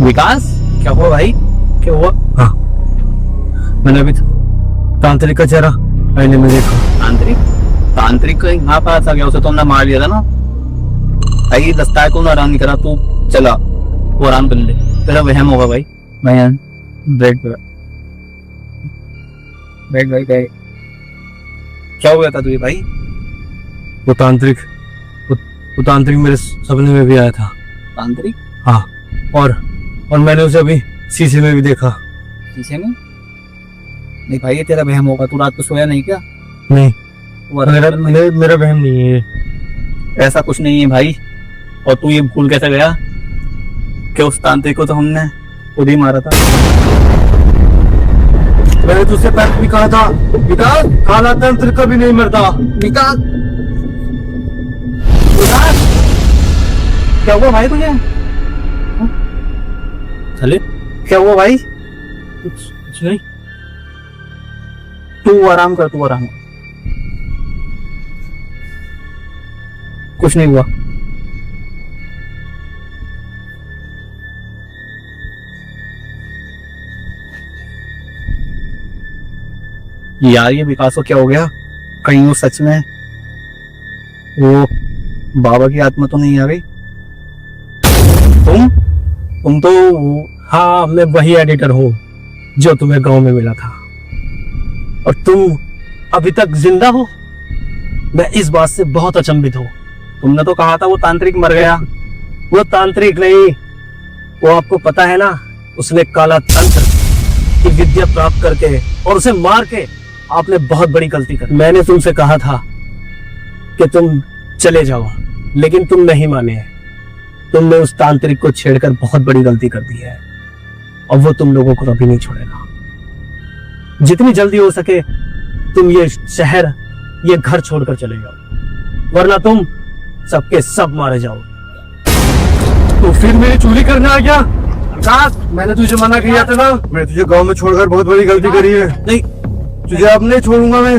विकास, क्या हुआ भाई? क्या हुआ? हाँ, मैंने अभी तांत्रिक का चेहरा आईने में देखा। तांत्रिक? तांत्रिक का यहाँ पास आ गया, उसे तो हमने मार दिया था ना भाई। दस्ता है, तू आराम नहीं करा, तू चला, तू आराम कर ले, तेरा वहम होगा भाई। मैं बैठ बैठ भाई भाई, क्या हुआ था तुझे भाई? वो तांत्रिक मेरे सपने में भी आया था। तांत्रिक? हाँ, और मैंने उसे अभी शीशे में भी देखा। शीशे में? नहीं भाई, ये तेरा वहम होगा, तू रात को सोया नहीं क्या? नहीं, वो मेरा वहम नहीं है ये। ऐसा कुछ नहीं है भाई। और तू ये भूल कैसे गया कि उस तांत्रिक को तो हमने खुद ही मारा था। मैंने तुझसे पहले भी कहा था विकास, काला तांत्रिक कभी नहीं मरता। विकास, विकास, क्या हुआ भाई तुझे? चले, क्या हुआ भाई? कुछ नहीं। तू आराम कर, तू आराम कर, कुछ नहीं हुआ। यार ये विकास को क्या हो गया? कहीं वो सच में वो बाबा की आत्मा तो नहीं आ गई? तुम तो हाँ, मैं वही एडिटर हूँ जो तुम्हें गांव में मिला था, और तुम अभी तक जिंदा हो। मैं इस बात से बहुत अचंभित हूँ। तुमने तो कहा था वो तांत्रिक मर गया। वो तांत्रिक नहीं, वो आपको पता है ना, उसने काला तंत्र की विद्या प्राप्त करके और उसे मार के आपने बहुत बड़ी गलती कर। मैंने तुमसे कहा था कि तुम चले जाओ, लेकिन तुम नहीं माने। तुमने उस तांत्रिक को छेड़कर बहुत बड़ी गलती कर दी है, और वो तुम लोगों को कभी नहीं छोड़ेगा। जितनी जल्दी हो सके तुम ये शहर, ये घर छोड़कर चले जाओ, वरना तुम सबके सब मारे जाओ। तो फिर मेरी चोरी करने आ गया? मैंने तुझे मना किया था ना। मैं तुझे गांव में छोड़कर बहुत बड़ी गलती करी है। नहीं, तुझे अब नहीं छोड़ूंगा मैं।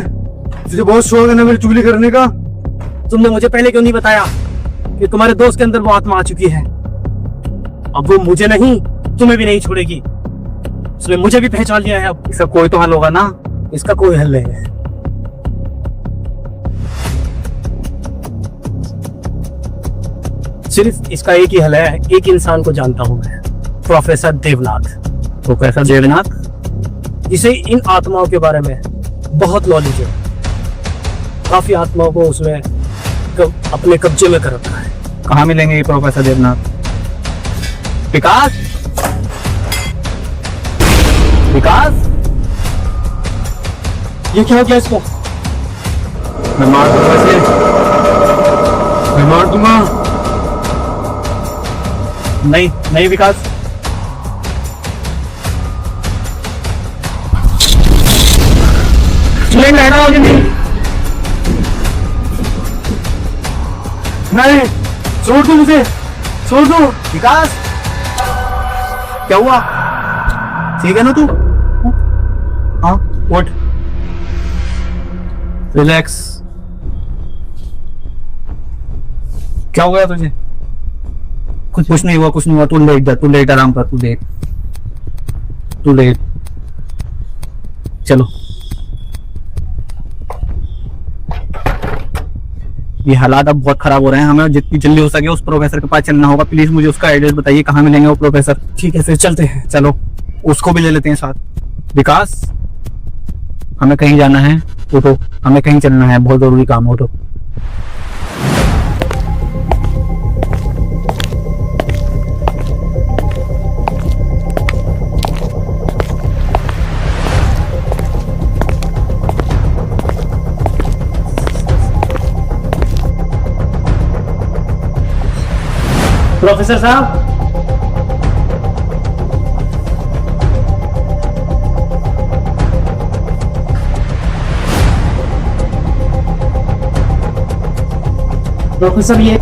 तुझे बहुत शौक है ना मेरी चुगली करने का। तुमने मुझे पहले क्यों नहीं बताया कि तुम्हारे दोस्त के अंदर वो आत्मा आ चुकी है? अब वो मुझे नहीं, तुम्हें भी नहीं छोड़ेगी। उसने मुझे भी पहचान लिया है। अब इसका कोई तो हल होगा ना? इसका कोई हल नहीं है। सिर्फ इसका एक ही हल है। एक इंसान को जानता हूं मैं, प्रोफेसर देवनाथ। प्रोफेसर देवनाथ? जिसे इन आत्माओं के बारे में बहुत नॉलेज है। काफी आत्माओं को उसने अपने कब्जे में कर रखा है। कहाँ मिलेंगे ये प्रोफेसर देवनाथ? विकास, विकास, ये क्या हो गया इसको? मैं मार दूंगा इसे, मैं मार दूंगा। नहीं नहीं विकास, नहीं, छोड़ दो मुझे, छोड़ दो। विकास, क्या हुआ? ठीक है ना तू? हाँ, उठ, रिलैक्स। क्या हो गया तुझे? कुछ नहीं हुआ, कुछ नहीं हुआ। तू लेट जा, तू लेट, आराम कर, तू लेट, तू लेट। चलो, ये हालात अब बहुत खराब हो रहे हैं, हमें जितनी जल्दी हो सके उस प्रोफेसर के पास चलना होगा। प्लीज मुझे उसका एड्रेस बताइए, कहाँ मिलेंगे वो प्रोफेसर? ठीक है, फिर चलते हैं। चलो, उसको भी ले लेते हैं साथ। विकास, हमें कहीं जाना है, उठो, हमें कहीं चलना है, बहुत जरूरी काम हो। तो प्रोफेसर साहब, प्रोफेसर ये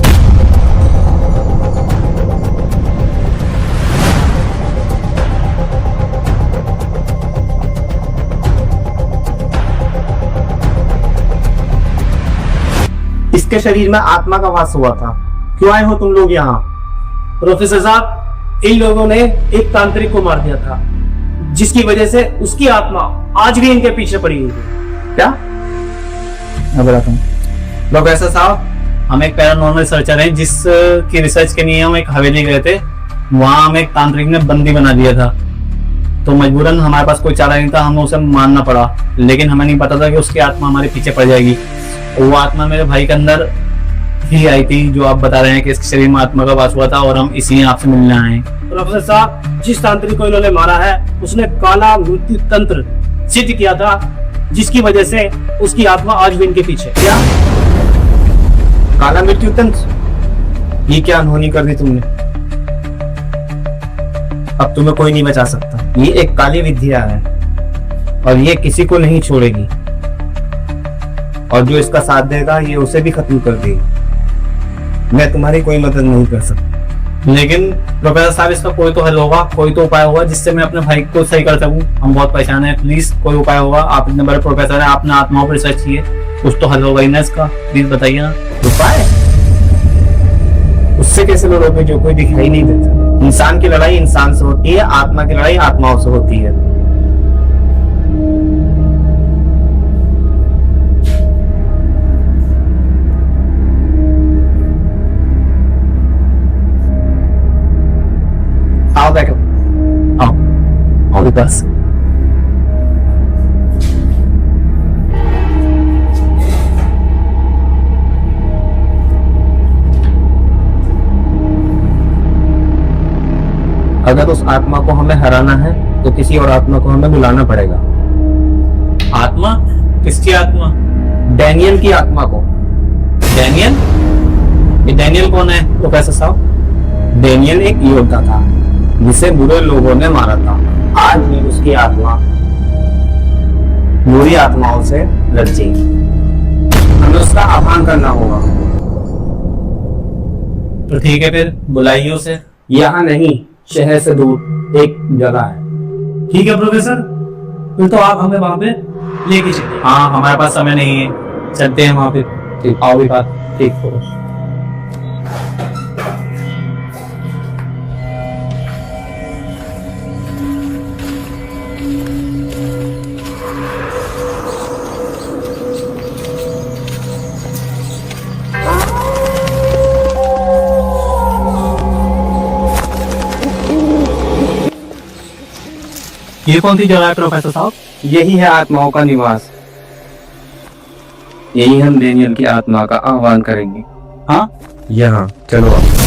इसके शरीर में आत्मा का वास हुआ था। क्यों आए हो तुम लोग यहाँ? प्रोफेसर साहब, इन लोगों ने एक तांत्रिक को मार दिया था, जिसकी वजह से उसकी आत्मा आज भी इनके पीछे पड़ी हुई है। क्या? मैं बताता हूँ प्रोफेसर साहब, हम एक पैरानॉर्मल रिसर्चर हैं जिसकी रिसर्च के लिए हम एक हवेली गए थे। वहां हमें एक तांत्रिक ने बंदी बना दिया था, तो मजबूरन हमारे पास कोई चारा नहीं था, हमें उसे मानना पड़ा। लेकिन हमें नहीं पता था कि उसकी आत्मा हमारे पीछे पड़ जाएगी। वो आत्मा मेरे भाई के अंदर ही आई थी, जो आप बता रहे हैं कि इसके शरीर में आत्मा का वास हुआ था, और हम इसी आपसे मिलने आए हैं। प्रोफेसर साहब, जिस तांत्रिक को इन्होंने मारा है उसने काला मृत्यु तंत्र सिद्ध किया था, जिसकी वजह से उसकी आत्मा आज भी इनके पीछे। क्या काला मृत्यु तंत्र? ये क्या अनहोनी कर दी तुमने? अब तुम्हें कोई नहीं बचा सकता। ये एक काली विद्या है और ये किसी को नहीं छोड़ेगी, और जो इसका साथ देगा ये उसे भी खत्म कर देगी। मैं तुम्हारी कोई मदद नहीं कर सकता। लेकिन प्रोफेसर साहब, इसका कोई तो हल होगा, कोई तो उपाय होगा जिससे मैं अपने भाई को सही कर सकूं। हम बहुत परेशान हैं, प्लीज कोई उपाय होगा। आप इतने बड़े प्रोफेसर हैं, आपने आत्माओं पर रिसर्च की है, कुछ तो हल होगा ही ना इसका, प्लीज बताइए ना। उपाय? उससे कैसे लड़ोगे जो कोई दिखाई नहीं देता? इंसान की लड़ाई इंसान से होती है, आत्मा की लड़ाई आत्माओं से होती है। आओ बैठो, आओ आओ बस। अगर उस आत्मा को हमें हराना है तो किसी और आत्मा को हमें बुलाना पड़ेगा। आत्मा? किसकी आत्मा? डैनियल की आत्मा को। डैनियल? ये डैनियल कौन है प्रोफेसर साहब? डैनियल एक योद्धा था जिसे बुरे लोगों ने मारा था। आज भी उसकी आत्मा बुरी आत्माओं से लड़ेगी। हमें उसका आह्वान करना होगा। तो ठीक है, फिर बुलाइए उसे। यहाँ नहीं, शहर से दूर एक जगह है। ठीक है प्रोफेसर, फिर तो आप हमें वहां पे लेके चलिए। हाँ, हमारे पास समय नहीं है, चलते हैं वहां पे। ठीक, आओ भी बात। ठीक हो। ये कौन सी जगह है प्रोफेसर साहब? यही है आत्माओं का निवास। यही हम डैनियल की आत्मा का आह्वान करेंगे। हाँ, यहाँ चलो आप।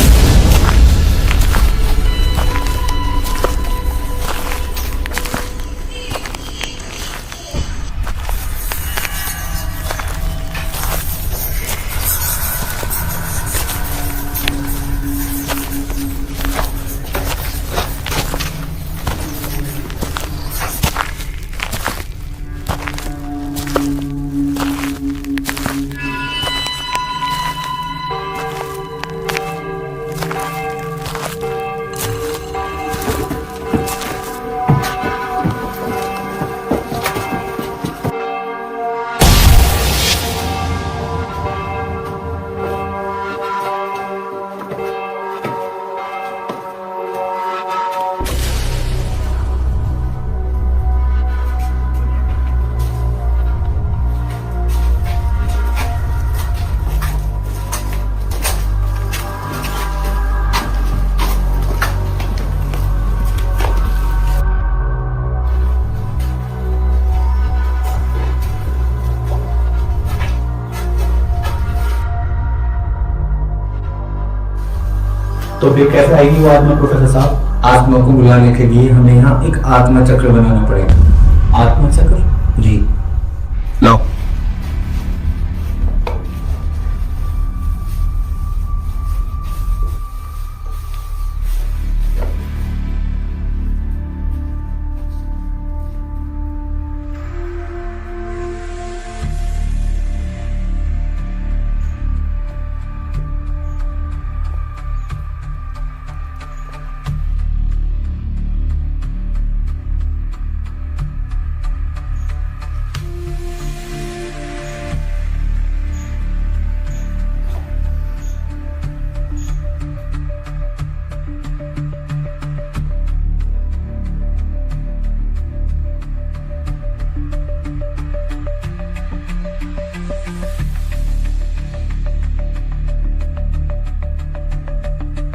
तो फिर कैसे आएगी वो आत्मा प्रोफेसर साहब? आत्मा को बुलाने के लिए हमें यहाँ एक आत्मा चक्र बनाना पड़ेगा। आत्मा चक्र? जी, लो।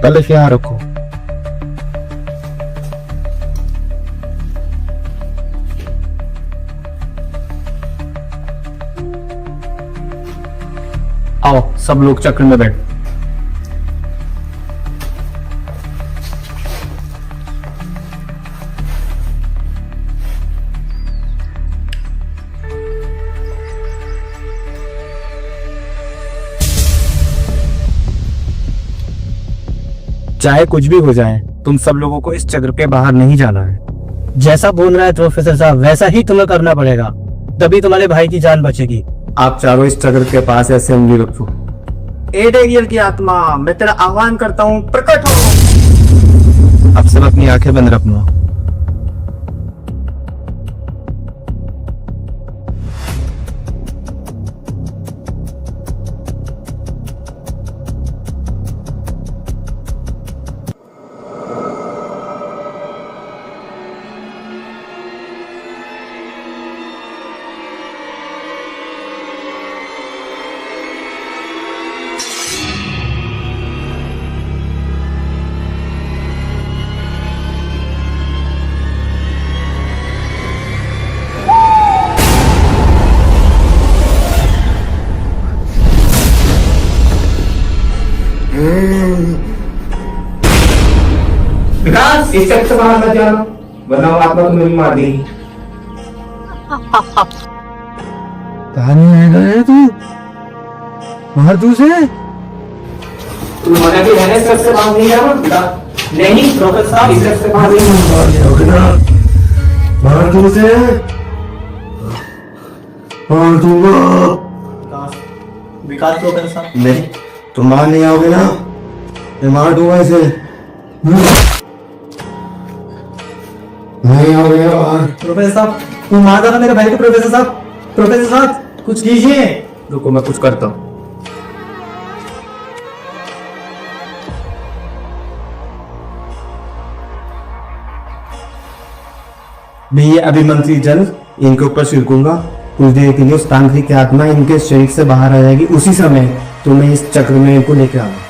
कलश यहाँ रखो। आओ सब लोग चक्र में बैठ। चाहे कुछ भी हो जाए, तुम सब लोगों को इस चक्र के बाहर नहीं जाना है। जैसा बोल रहा है प्रोफेसर साहब वैसा ही तुम्हें करना पड़ेगा, तभी तुम्हारे भाई की जान बचेगी। आप चारों इस चक्र के पास ऐसे उंगली रखो। एडेगियल की आत्मा, मैं तेरा आह्वान करता हूँ, प्रकट हो। अब सब अपनी आंखें बंद रखना। विकास, इस चक्र से बाहर मत जाना, वरना वो आत्मा तुम्हें भी मार देगी। कहाँ नहीं गए तू? बाहर तू से? तुम्हारा भी रहने इस चक्र से बाहर नहीं जाना? नहीं प्रोफेसर साहब, इस चक्र से बाहर नहीं जाना। बाहर तू से? बाहर दूंगा। विकास प्रोफेसर साहब, नहीं, तुम बाहर नहीं आओगे ना? मैं मार दूंगा इसे। नहीं आओगे बाहर। प्रोफेसर साहब, तुम मार दो ना मेरे भाई को। प्रोफेसर साहब, प्रोफेसर साहब कुछ कीजिए। रुको, मैं कुछ करता हूँ। मैं ये अभिमंत्री जल इनके ऊपर छिड़कूंगा। कुछ देर के लिए उस तांत्रिक की आत्मा इनके शरीर से बाहर आ जाएगी। उसी समय तुम्हें इस चक्र में इनको लेकर आना।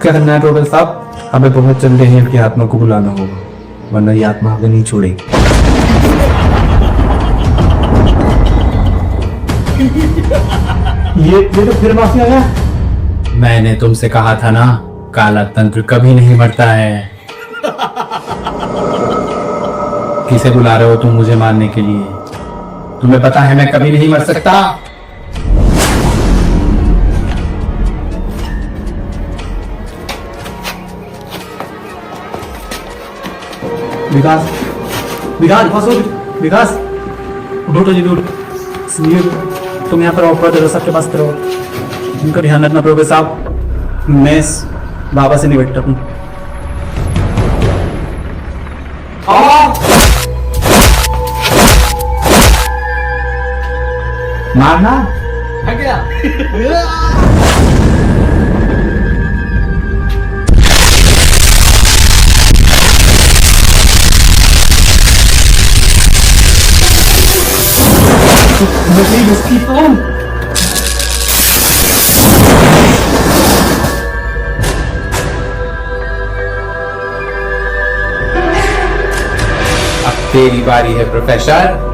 क्या करना है प्रोफेसर साहब? हमें बहुत जल्दी ही इनकी आत्मा को बुलाना होगा, वरना ये आत्मा हमें नहीं छोड़ेगी। ये तो फिर माफी आ गया। मैंने तुमसे कहा था ना, काला तंत्र कभी नहीं मरता है। किसे बुला रहे हो तुम मुझे मारने के लिए? तुम्हें पता है मैं कभी नहीं मर सकता। विकास, विकास बसो, विकास उठो जी, उठो। सुनिए, तुम यहाँ पर ऑफर दे सबके पास करो। उनका ध्यान रखना प्रोफेसर साहब, मैं इस बाबा से नहीं बैठता हूँ। मारना अब तेरी बारी है प्रोफेसर।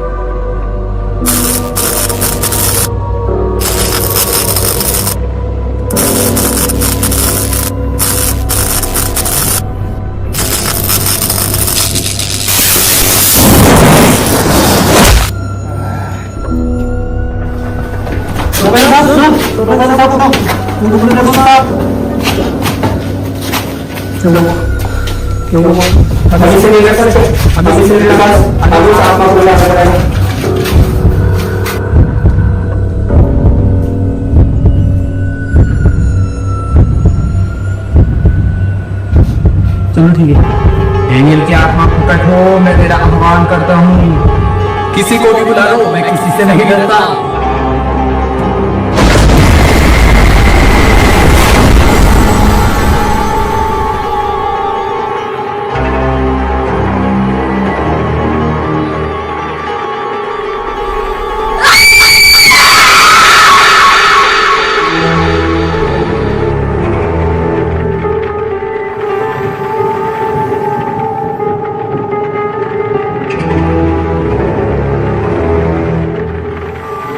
चलो ठीक है। डेनियल की आत्मा प्रकट हो, मैं तेरा आह्वान करता हूँ। किसी को भी बुला लो, मैं किसी से नहीं डरता।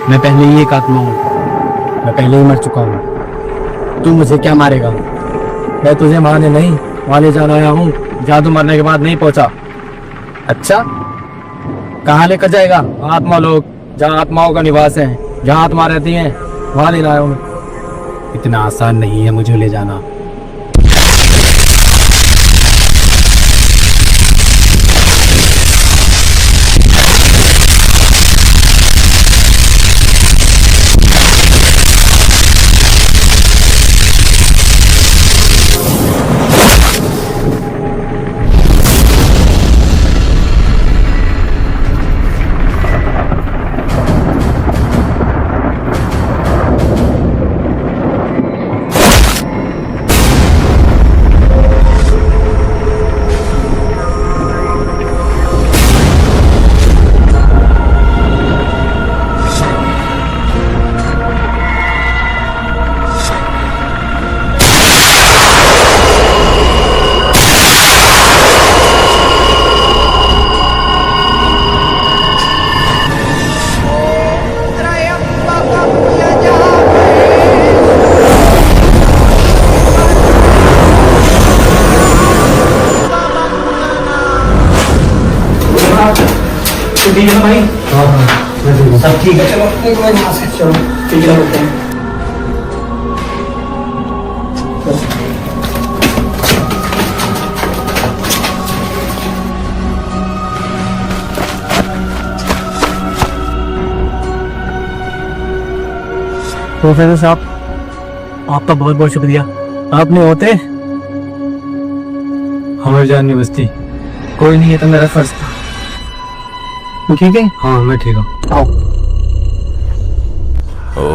मैं पहले ही एक आत्मा हूँ, मैं पहले ही मर चुका हूँ। तू मुझे क्या मारेगा? मैं तुझे मारने नहीं, वहां ले जाने आया हूँ जहाँ तू मरने के बाद नहीं पहुंचा। अच्छा, कहाँ लेकर जाएगा? आत्मा लोग, जहाँ आत्माओं का निवास है, जहाँ आत्मा रहती है, वहां ले लाया हूँ मैं। इतना आसान नहीं है मुझे ले जाना। ठीक है भाई? हाँ हाँ सब ठीक है, चलो एक बार यहाँ से चलो, ठीक है होते हैं। प्रोफेसर साहब, आपका बहुत बहुत शुक्रिया। आप नहीं होते हमारी जान नहीं बचती। कोई नहीं, है तो मेरा फर्ज था। ठीक है? हाँ मैं ठीक हूँ। आओ। ॐ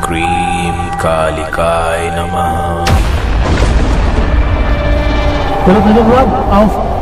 क्रीं कालिकाय नमः। चलो चलो आओ।